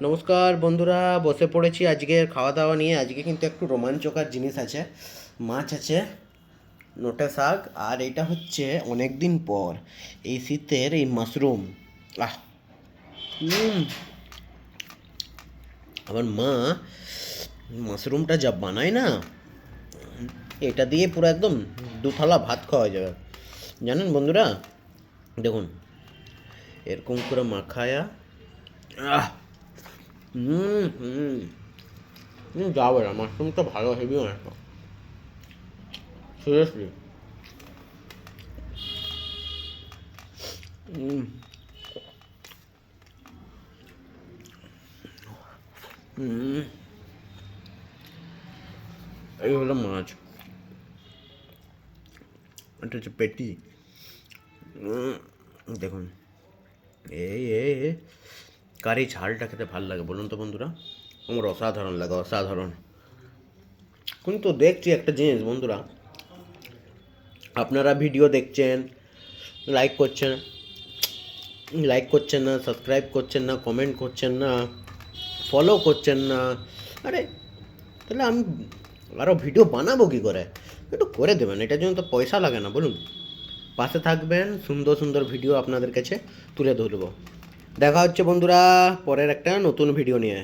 নমস্কার বন্ধুরা, বসে পড়েছি আজকের খাওয়া দাওয়া নিয়ে। আজকে কিন্তু একটু রোমাঞ্চকর জিনিস আছে। মাছ আছে, নোটে শাক, আর এটা হচ্ছে অনেক দিন পর এই শীতের এই মাশরুম। আহ হুম আমার মা মাশরুমটা যা বানায় না, এটা দিয়ে পুরো একদম দুথালা ভাত খাওয়া যাবে। জানেন বন্ধুরা, দেখুন এরকম করে মাখায়া। আহ হুম হুম যাবে না, মাশরুমটা ভালো, হেভি মাশরুম, সিরিয়াসলি। হুম হুম এই হলো মাছ, এটা হচ্ছে পেটি। উম, দেখুন, এই এই এই, কার এই ঝালটা খেতে ভালো লাগে বলুন তো বন্ধুরা? আমার অসাধারণ লাগে, অসাধারণ। কিন্তু দেখছি একটা জিনিস বন্ধুরা, আপনারা ভিডিও দেখছেন, লাইক করছেন, না, সাবস্ক্রাইব করছেন না, কমেন্ট করছেন না, ফলো করছেন না। আরে তাহলে আমি আরও ভিডিও বানাবো কী করে? একটু করে দেবেন, এটার জন্য তো পয়সা লাগে না বলুন। পাশে থাকবেন, সুন্দর সুন্দর ভিডিও আপনাদের কাছে তুলে ধরবো। দেখা হচ্ছে বন্ধুরা পরের একটা নতুন ভিডিও নিয়ে।